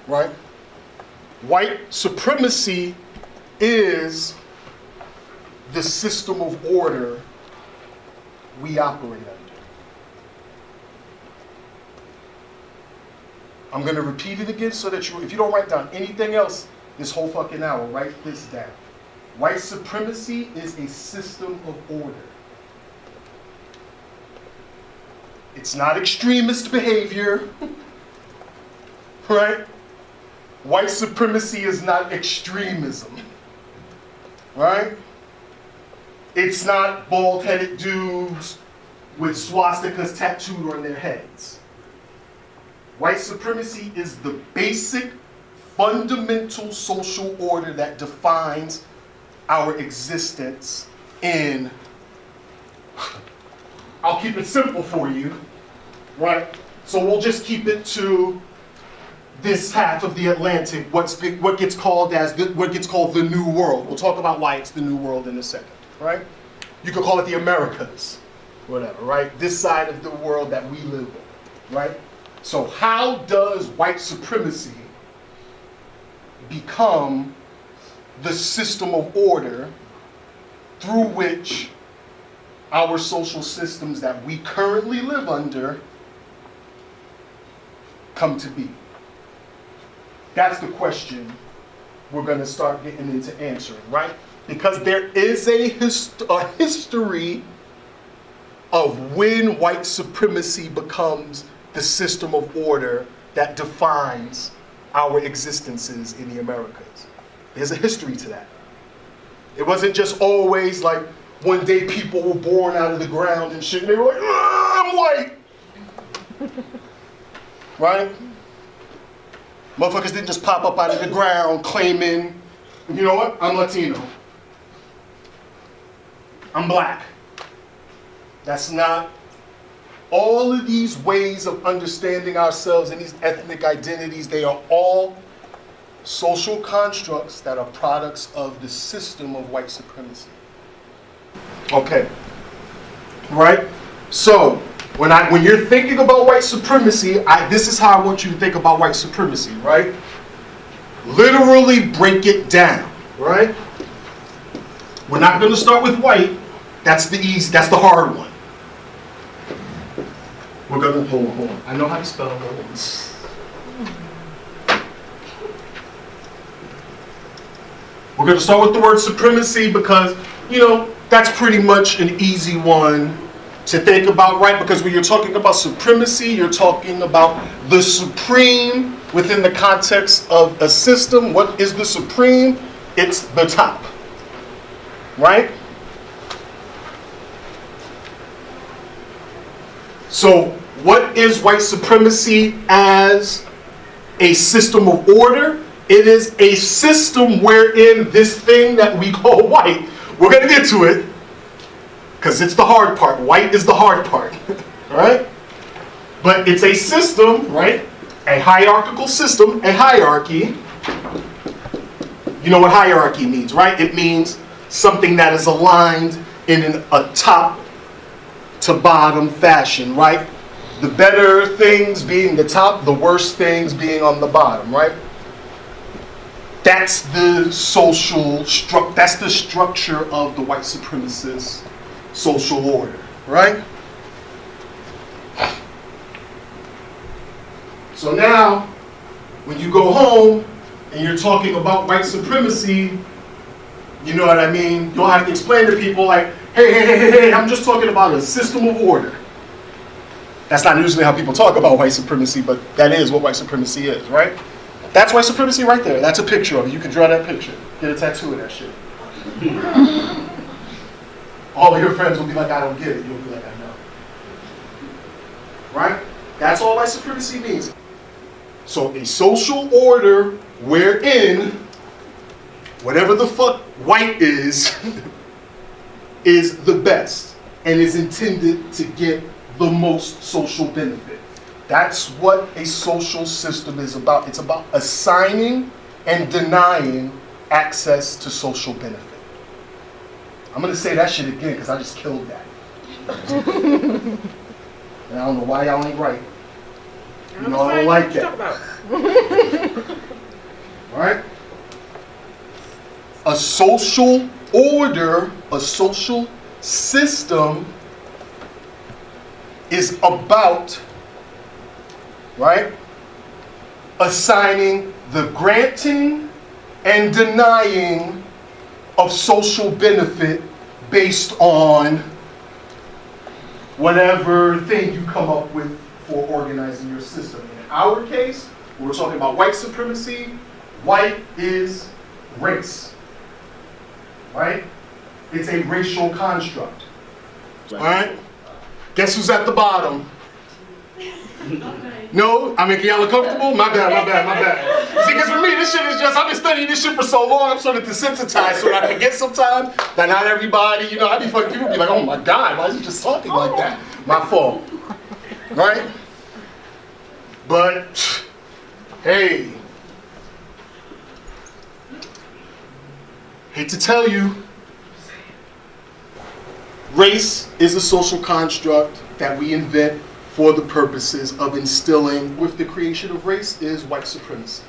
right? White supremacy is the system of order we operate under. I'm going to repeat it again so that if you don't write down anything else this whole fucking hour, write this down. White supremacy is a system of order. It's not extremist behavior, right? White supremacy is not extremism, right? It's not bald-headed dudes with swastikas tattooed on their heads. White supremacy is the basic, fundamental social order that defines our existence in, I'll keep it simple for you, right? So we'll just keep it to this half of the Atlantic, what gets called the New World. We'll talk about why it's the New World in a second, right? You could call it the Americas, whatever, right? This side of the world that we live in, right? So how does white supremacy become the system of order through which our social systems that we currently live under come to be? That's the question we're going to start getting into answering, right? Because there is a history of when white supremacy becomes the system of order that defines our existences in the Americas. There's a history to that. It wasn't just always like one day people were born out of the ground and shit, and they were like, I'm white. Right? Motherfuckers didn't just pop up out of the ground claiming, you know what, I'm Latino. I'm black. That's not. All of these ways of understanding ourselves and these ethnic identities, they are all social constructs that are products of the system of white supremacy. Okay. Right? So, when you're thinking about white supremacy, this is how I want you to think about white supremacy, right? Literally break it down, right? We're not going to start with white. That's the hard one. We're going to, hold on. I know how to spell words. We're going to start with the word supremacy because, that's pretty much an easy one to think about, right? Because when you're talking about supremacy, you're talking about the supreme within the context of a system. What is the supreme? It's the top, right? So what is white supremacy as a system of order? It is a system wherein this thing that we call white, we're going to get to it, because it's the hard part. White is the hard part, right? But it's a system, right? A hierarchical system, a hierarchy. You know what hierarchy means, right? It means something that is aligned in a top to bottom fashion, right? The better things being the top, the worst things being on the bottom, right? That's the that's the structure of the white supremacist social order, right? So now, when you go home and you're talking about white supremacy, you know what I mean? You don't have to explain to people like, hey, I'm just talking about a system of order. That's not usually how people talk about white supremacy, but that is what white supremacy is, right? That's white supremacy right there. That's a picture of it. You can draw that picture. Get a tattoo of that shit. All of your friends will be like, I don't get it. You'll be like, I know. Right? That's all white supremacy means. So a social order wherein whatever the fuck white is the best and is intended to get the most social benefit. That's what a social system is about. It's about assigning and denying access to social benefit. I'm going to say that shit again because I just killed that. And I don't know why y'all ain't right. You know, I don't like that. All right? A social order, a social system is about, right, assigning the granting and denying of social benefit based on whatever thing you come up with for organizing your system. In our case, when we're talking about white supremacy, white is race, right? It's a racial construct. All right? Guess who's at the bottom? No? I mean, y'all uncomfortable? My bad. See, because for me, this shit is just, I've been studying this shit for so long, I'm sort of desensitized, so I forget sometimes that not everybody, you know, I be fucking, people be like, oh my God, why is he just talking like that? My fault. Right? But, hey, hate to tell you, race is a social construct that we invent for the purposes of instilling with the creation of race is white supremacy.